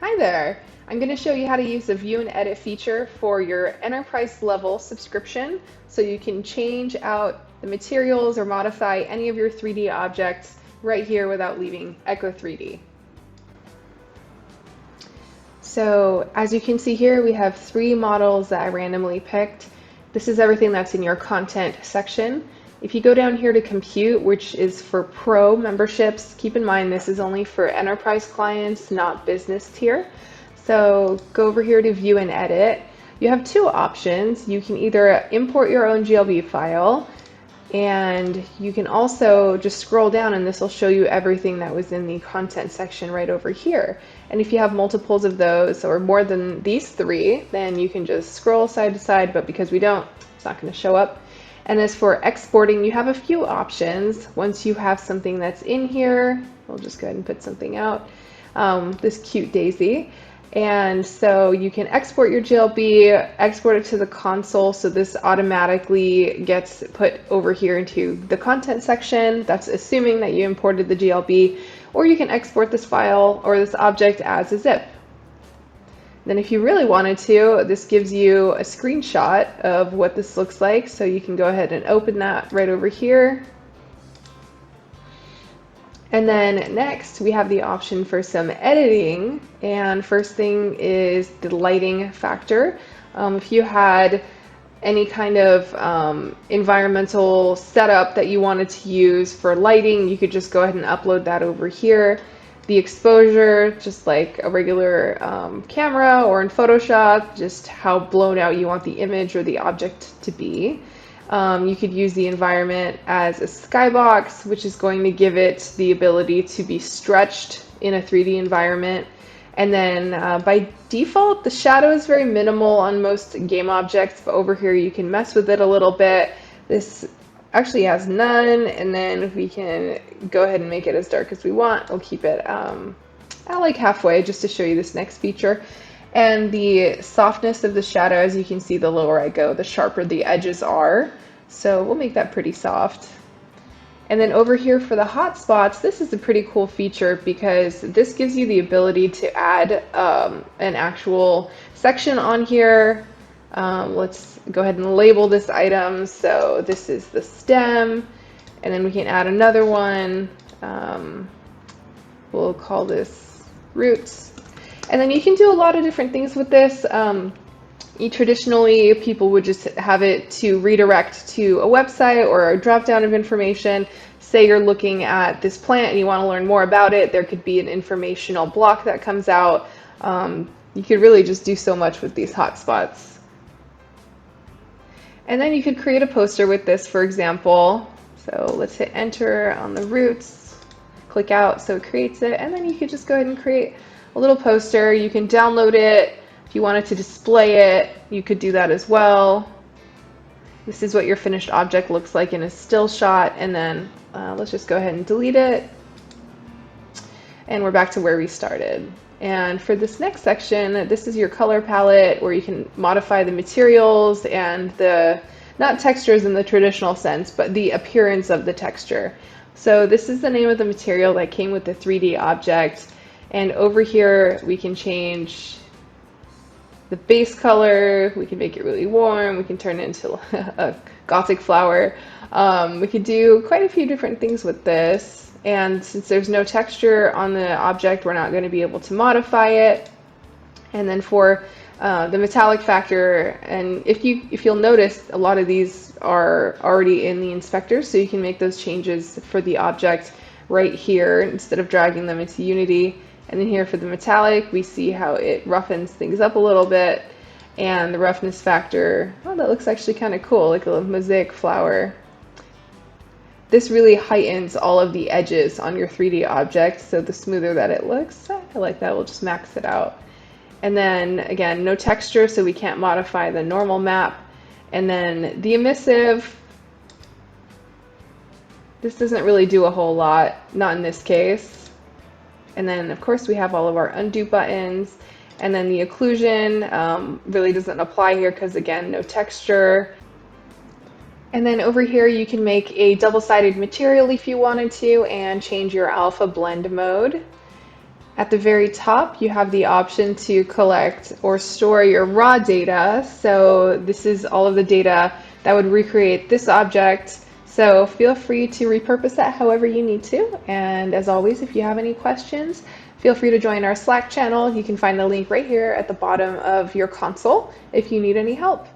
Hi there! I'm going to show you how to use the view and edit feature for your enterprise level subscription so you can change out the materials or modify any of your 3D objects right here without leaving echo3D. So as you can see here, we have 3 models that I randomly picked. This is everything that's in your content section. If you go down here to compute, which is for pro memberships, keep in mind this is only for enterprise clients, not business tier. So go over here to view and edit. You have 2 options. You can either import your own GLB file, and you can also just scroll down and this will show you everything that was in the content section right over here. And if you have multiples of those or more than these 3, then you can just scroll side to side, but because we don't, it's not going to show up. And as for exporting, you have a few options. Once you have something that's in here, we'll just go ahead and put something out, this cute daisy. And so you can export your GLB, export it to the console, so this automatically gets put over here into the content section. That's assuming that you imported the GLB, or you can export this file or this object as a zip. Then if you really wanted to, this gives you a screenshot of what this looks like, so you can go ahead and open that right over here. And then next we have the option for some editing, and first thing is the lighting factor. If you had any kind of environmental setup that you wanted to use for lighting, you could just go ahead and upload that over here. The exposure, just like a regular camera or in Photoshop, just how blown out you want the image or the object to be. You could use the environment as a skybox, which is going to give it the ability to be stretched in a 3D environment. And then by default, the shadow is very minimal on most game objects, but over here you can mess with it a little bit. This actually has none, and then we can go ahead and make it as dark as we want. We'll keep it at like halfway just to show you this next feature. And the softness of the shadow, as you can see, the lower I go, the sharper the edges are. So we'll make that pretty soft. And then over here for the hotspots, this is a pretty cool feature because this gives you the ability to add an actual section on here. Let's go ahead and label this item. So this is the stem, and then we can add another one. We'll call this roots. And then you can do a lot of different things with this. Traditionally, people would just have it to redirect to a website or a drop down of information. Say you're looking at this plant and you want to learn more about it, there could be an informational block that comes out. You could really just do so much with these hotspots. And then you could create a poster with this, for example. So let's hit enter on the roots, click out so it creates it, and then you could just go ahead and create a little poster. You can download it. If you wanted to display it, you could do that as well. This is what your finished object looks like in a still shot, and then let's just go ahead and delete it. And we're back to where we started. And for this next section, this is your color palette where you can modify the materials and the, not textures in the traditional sense, but the appearance of the texture. So this is the name of the material that came with the 3D object. And over here, we can change the base color. We can make it really warm. We can turn it into a gothic flower. We could do quite a few different things with this. And since there's no texture on the object, we're not going to be able to modify it. And then for the metallic factor, and if you'll notice, a lot of these are already in the inspector, so you can make those changes for the object right here instead of dragging them into Unity. And then here for the metallic, we see how it roughens things up a little bit. And the roughness factor, oh, that looks actually kind of cool, like a little mosaic flower. This really heightens all of the edges on your 3D object, so the smoother that it looks, I like that, we'll just max it out. And then again, no texture, so we can't modify the normal map. And then the emissive, this doesn't really do a whole lot, not in this case. And then of course we have all of our undo buttons, and then the occlusion really doesn't apply here because again, no texture. And then over here you can make a double-sided material if you wanted to and change your alpha blend mode. At the very top, you have the option to collect or store your raw data. So this is all of the data that would recreate this object. So feel free to repurpose that however you need to. And as always, if you have any questions, feel free to join our Slack channel. You can find the link right here at the bottom of your console if you need any help.